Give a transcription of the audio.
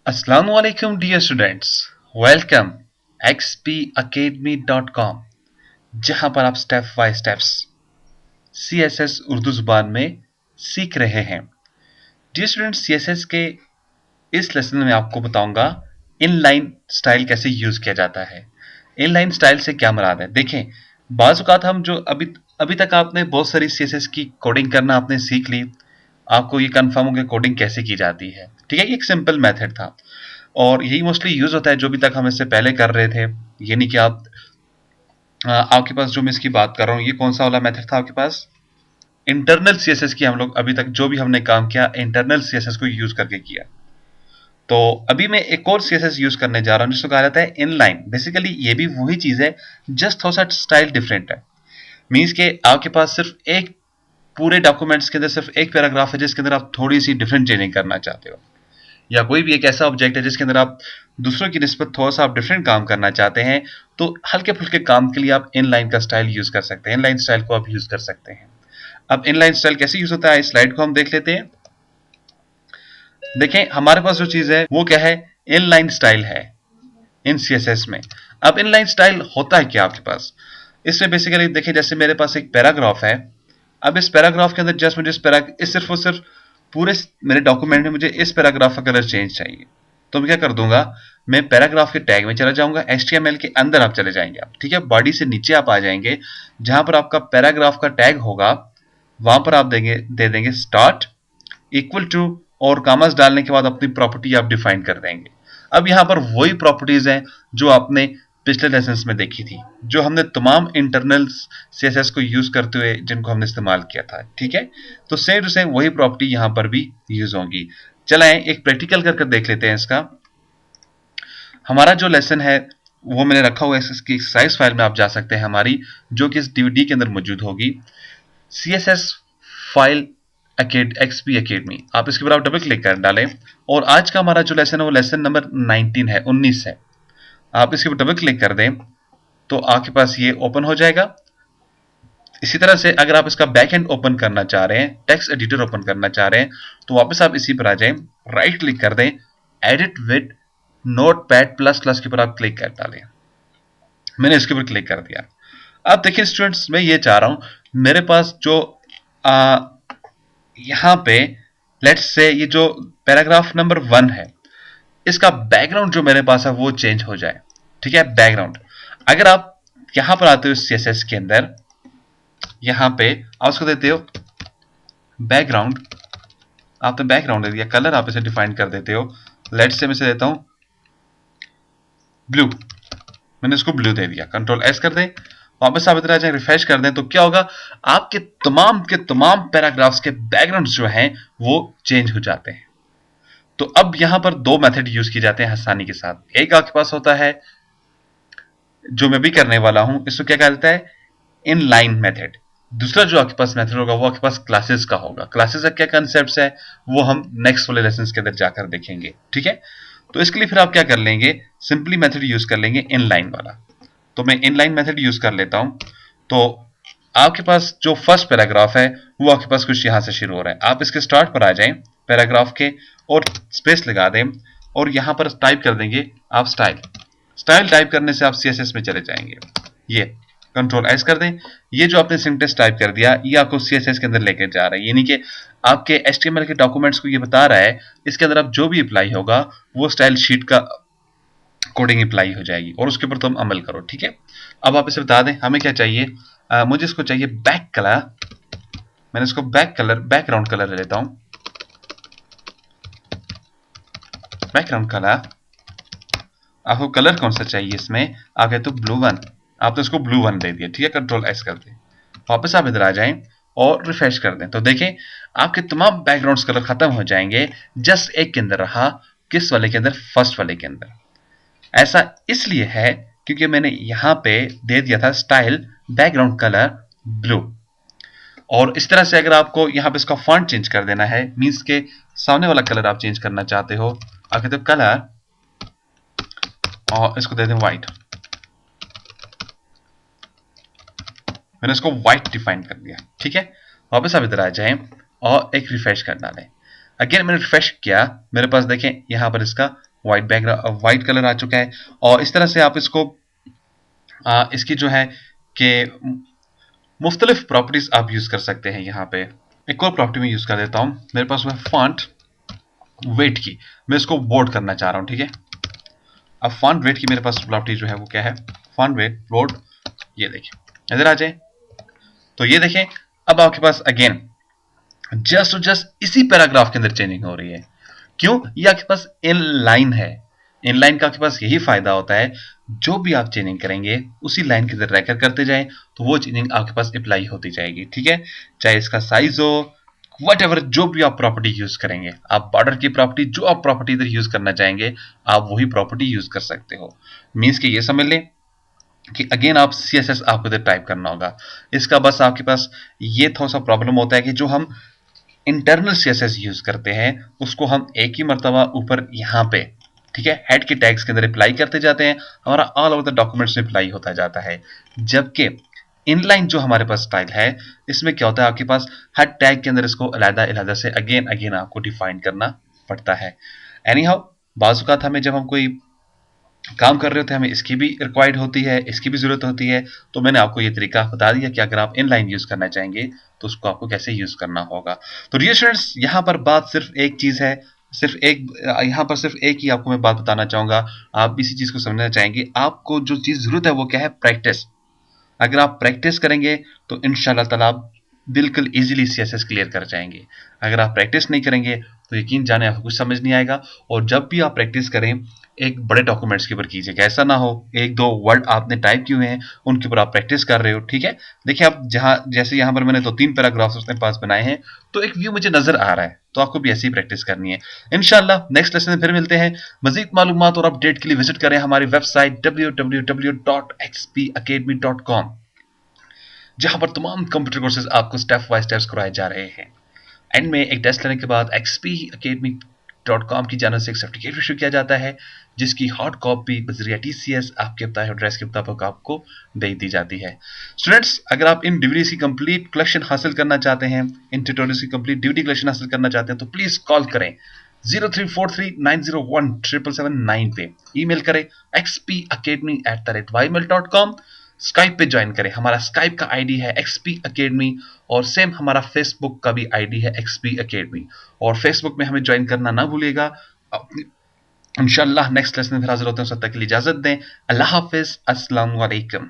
Assalamualaikum dear students, welcome xpacademy.com जहां पर आप step by steps CSS Urdu जुबान में सीख रहे हैं। डियर स्टूडेंट्स, CSS के इस लेसन में आपको बताऊंगा इनलाइन स्टाइल कैसे यूज किया जाता है। इनलाइन स्टाइल से क्या मुराद है? देखें, बाज़ औक़ात हम जो अभी अभी तक आपने बहुत सारी CSS की कोडिंग करना आपने सीख ली, आपको ये कंफर्म हो गया कोडिंग कैसे की जाती है। ठीक है, ये एक सिंपल मेथड था और यही मोस्टली यूज होता है जो भी तक हम इससे पहले कर रहे थे। ये नहीं कि आपके पास जो मैं इसकी बात कर रहा हूँ, ये कौन सा वाला मेथड था आपके पास? इंटरनल CSS की हम लोग अभी तक जो भी हमने काम किया इंटरनल CSS को यूज करके किया। तो अभी मैं एक और CSS यूज करने जा रहा हूँ जिसको कहा जाता है इनलाइन। बेसिकली ये भी वही चीज है, जस्ट थोड़ा सा स्टाइल डिफरेंट है। मीन्स के आपके पास सिर्फ एक पूरे डॉक्यूमेंट्स के अंदर सिर्फ एक पैराग्राफ है जिसके अंदर आप थोड़ी सी डिफरेंट चेंजिंग करना चाहते हो, या कोई भी एक ऐसा ऑब्जेक्ट है जिसके अंदर आप दूसरों की निस्बत थोड़ा सा आप डिफरेंट काम करना चाहते हैं, तो हल्के फुल्के काम के लिए आप इनलाइन का स्टाइल यूज कर सकते हैं। इनलाइन स्टाइल को आप यूज कर सकते हैं। अब इनलाइन स्टाइल कैसे यूज होता है, इस स्लाइड को हम देख लेते हैं। देखें, हमारे पास जो चीज है वो क्या है? इनलाइन स्टाइल है इन CSS में। अब इनलाइन स्टाइल होता है क्या आपके पास? इसमें बेसिकली देखें, जैसे मेरे पास एक पैराग्राफ है। अब इस पैराग्राफ के अंदर जस्ट मुझे इस सिर्फ और सिर्फ पूरे मेरे डॉक्यूमेंट में मुझे इस पैराग्राफ का कलर चेंज चाहिए। तो मैं क्या कर दूंगा, मैं पैराग्राफ के टैग में चला जाऊंगा, HTML के अंदर आप चले जाएंगे आप, ठीक है, बॉडी से नीचे आप आ जाएंगे, जहां पर आपका पैराग्राफ का टैग होगा वहां पर आप दे देंगे स्टार्ट इक्वल टू, और कामर्स डालने के बाद अपनी प्रॉपर्टी आप डिफाइन कर देंगे। अब यहां पर वही प्रॉपर्टीज हैं जो आपने पिछले लेसन्स में देखी थी, जो हमने तमाम इंटरनल CSS को यूज करते हुए जिनको हमने इस्तेमाल किया था। ठीक है, तो सेम टू सेम वही प्रॉपर्टी यहां पर भी यूज होंगी। चलाएं एक प्रैक्टिकल करके देख लेते हैं इसका। हमारा जो लेसन है वो मैंने रखा हुआ है, इसकी एक्सरसाइज फाइल में आप जा सकते हैं हमारी, जो कि इस DVD के अंदर मौजूद होगी, CSS फाइल XP Academy। आप इसके ऊपर आप डबल क्लिक कर डालें और आज का हमारा जो लेसन है वो लेसन नंबर 19 है, 19 है। आप इसके ऊपर डबल क्लिक कर दें तो आपके पास ये ओपन हो जाएगा। इसी तरह से अगर आप इसका बैक एंड ओपन करना चाह रहे हैं, टेक्स्ट एडिटर ओपन करना चाह रहे हैं, तो वापस आप इसी पर आ जाएं, राइट क्लिक कर दें, edit with notepad plus plus के ऊपर आप क्लिक कर डालें। मैंने इसके ऊपर क्लिक कर दिया। अब देखिए स्टूडेंट्स, मैं ये चाह रहा हूं मेरे पास जो यहां पे लेट्स से ये जो पैराग्राफ नंबर 1 है, इसका बैकग्राउंड जो मेरे पास है वो चेंज हो जाए। ठीक है, बैकग्राउंड। अगर आप यहां पर आते हो CSS के अंदर, यहां पे आप उसको देते हो बैकग्राउंड, आपने बैकग्राउंड दे दिया, कलर आप इसे डिफाइन कर देते हो। लेट्स से मैं इसे देता हूं ब्लू, मैंने इसको ब्लू दे दिया। कंट्रोल S कर दें, वापस आप इधर आ जाए, रिफ्रेश कर दें, तो क्या होगा, आपके तमाम के तमाम पैराग्राफ्स के बैकग्राउंड जो हैं वो चेंज हो जाते हैं। तो अब यहां पर दो मेथड यूज किए जाते हैं आसानी के साथ। एक आपके पास होता है जो मैं भी करने वाला हूं, इसको क्या कहता है, इनलाइन मेथड। दूसरा जो आपके पास मेथड होगा वो आपके पास क्लासेस का होगा। क्लासेस का क्या कंसेप्ट है वो हम नेक्स्ट वाले लेसन के अंदर जाकर देखेंगे। ठीक है, तो इसके लिए फिर आप क्या कर लेंगे, सिंपली मेथड यूज कर लेंगे इनलाइन वाला। तो मैं इनलाइन मेथड यूज कर लेता हूं। तो आपके पास जो फर्स्ट पैराग्राफ है वो आपके पास कुछ यहां से शुरू हो रहा है। आप इसके स्टार्ट पर आ जाएं पैराग्राफ के और स्पेस लगा दें और यहां पर टाइप कर देंगे आप स्टाइल। स्टाइल टाइप करने से आप CSS में चले जाएंगे। ये कंट्रोल S कर दें। ये जो आपने सिंटेक्स टाइप कर दिया ये आपको CSS के अंदर लेकर जा रहा है, यानी कि आपके HTML के डॉक्यूमेंट्स को ये बता रहा है इसके अंदर अब जो भी अप्लाई होगा वो स्टाइल शीट का कोडिंग अप्लाई हो जाएगी और उसके ऊपर तुम अमल करो। ठीक है, अब आप इसे बता दें हमें क्या चाहिए। मुझे इसको चाहिए बैक कलर। मैंने इसको बैकग्राउंड कलर ले लेता हूं, बैकग्राउंड कलर। आपको कलर कौन सा चाहिए इसमें, आप कहते हो ब्लू 1, आप तो इसको ब्लू 1 दे दिया। ठीक है, कंट्रोल S कर दें, वापस आप इधर आ जाएं और रिफ्रेश कर दें, तो देखें आपके तमाम बैकग्राउंड्स कलर खत्म हो जाएंगे, जस्ट एक के अंदर रहा, किस वाले के अंदर, फर्स्ट वाले के अंदर। ऐसा इसलिए है क्योंकि मैंने यहां पे दे दिया था स्टाइल बैकग्राउंड कलर ब्लू। और इस तरह से अगर आपको यहां पे इसका फॉन्ट चेंज कर देना है, मींस के सामने वाला कलर आप चेंज करना चाहते हो, आप कहते हो कलर और इसको दे दें व्हाइट। मैंने इसको व्हाइट डिफाइन कर दिया। ठीक है, वापस आप इधर आ जाएं और एक रिफ्रेश कर डालें। अगेन मैंने रिफ्रेश किया, मेरे पास देखें यहां पर इसका व्हाइट बैकग्राउंड, व्हाइट कलर आ चुका है। और इस तरह से आप इसको इसकी जो है कि मुख्तलिफ प्रॉपर्टीज आप यूज कर सकते हैं। यहाँ पे एक और प्रॉपर्टी में यूज कर देता हूँ, मेरे पास वो है फॉन्ट वेट की, मैं इसको बोल्ड करना चाह रहा हूँ, ठीक है। अब फॉन्ट वेट की मेरे पास प्रॉपर्टी जो है वो क्या है, फॉन्ट वेट बोल्ड, ये देखिए इधर आ जाए तो ये देखें अब आपके पास अगेन जस्ट जस्ट इसी पैराग्राफ के अंदर चेंजिंग हो रही है। क्यों? ये आपके पास इनलाइन है। इनलाइन का आपके पास यही फायदा होता है, जो भी आप चेंजिंग करेंगे उसी लाइन के अंदर रहकर करते जाएं तो वो चेंजिंग आपके पास अप्लाई होती जाएगी, ठीक है। चाहे इसका साइज हो, वट जो भी आप प्रॉपर्टी यूज करेंगे, आप बॉर्डर की प्रॉपर्टी जो आप प्रॉपर्टी इधर यूज करना चाहेंगे आप वही प्रॉपर्टी यूज कर सकते हो। मीन्स कि ये समझ लें कि अगेन आप CSS आपको इधर टाइप करना होगा। इसका बस आपके पास ये थोड़ा सा प्रॉब्लम होता है कि जो हम इंटरनल CSS यूज करते हैं उसको हम एक ही मर्तबा ऊपर यहाँ पे, ठीक है, हेड के टैग्स के अंदर अप्लाई करते जाते हैं, हमारा ऑल ओवर द डॉक्यूमेंट्स में अप्लाई होता जाता है। जबकि इनलाइन जो हमारे पास स्टाइल है इसमें क्या होता है, आपके पास हर टैग के अंदर इसको अलग अलग से अगेन अगेन आपको डिफाइन करना पड़ता है। एनी हाउ बाजू का था में जब हम कोई काम कर रहे होते हैं हमें इसकी भी रिक्वायर्ड होती है, इसकी भी जरूरत होती है, तो मैंने आपको ये तरीका बता दिया कि अगर आप इनलाइन यूज करना चाहेंगे तो उसको आपको कैसे यूज करना होगा। तो डियर स्टूडेंट्स यहाँ पर बात सिर्फ एक चीज है, सिर्फ एक, यहाँ पर सिर्फ एक ही आपको मैं बात बताना चाहूंगा, आप इसी चीज को समझना चाहेंगे। आपको जो चीज जरूरत है वो क्या है, प्रैक्टिस। अगर आप प्रैक्टिस करेंगे तो इंशाल्लाह ताला आप बिल्कुल इजीली CSS क्लियर कर जाएंगे। अगर आप प्रैक्टिस नहीं करेंगे तो यकीन जाने आपको कुछ समझ नहीं आएगा। और जब भी आप प्रैक्टिस करें एक बड़े डॉक्यूमेंट्स के ऊपर कीजिएगा, ऐसा ना हो एक दो वर्ड आपने टाइप किए हुए हैं उनके ऊपर आप प्रैक्टिस कर रहे हो, ठीक है। देखिए आप जहां जैसे यहाँ पर मैंने 2-3 पैराग्राफ्स अपने पास बनाए हैं तो एक व्यू मुझे नजर आ रहा है, तो आपको भी ऐसी ही प्रैक्टिस करनी है। इंशाल्लाह नेक्स्ट लेसन में फिर मिलते हैं। मजीद मालूमात और अपडेट के लिए विजिट करें हमारी वेबसाइट www.xpacademy.com, जहां पर तमाम कंप्यूटर कोर्सेज आपको स्टेप बाय स्टेप्स करवाए जा रहे हैं। एंड में एक टेस्ट लेने के बाद xpacademy.com की जानब से एक सर्टिफिकेट इशू किया जाता है, जिसकी हॉट कॉपी बजरिया TCS आपके बताए एड्रेस के मुताबिक आपको भेज दी जाती है। स्टूडेंट्स अगर आप इन DVDs की कंप्लीट कलेक्शन हासिल करना चाहते हैं, इन ट्यूटोरियल्स की कंप्लीट DVD कलेक्शन हासिल करना चाहते हैं तो प्लीज कॉल करें 0343901779 पे, ईमेल करें xpacademy@ymail.com, स्काइप पे ज्वाइन करें, हमारा स्काइप का आईडी है XP Academy, और सेम हमारा फेसबुक का भी आईडी है XP Academy, और फेसबुक में हमें ज्वाइन करना ना भूलिएगा। इंशाल्लाह नेक्स्ट लेसन में फिर हाजिर होते हैं, तब तक के लिए इजाजत दें। अल्लाह हाफिज, अस्सलाम वालेकुम।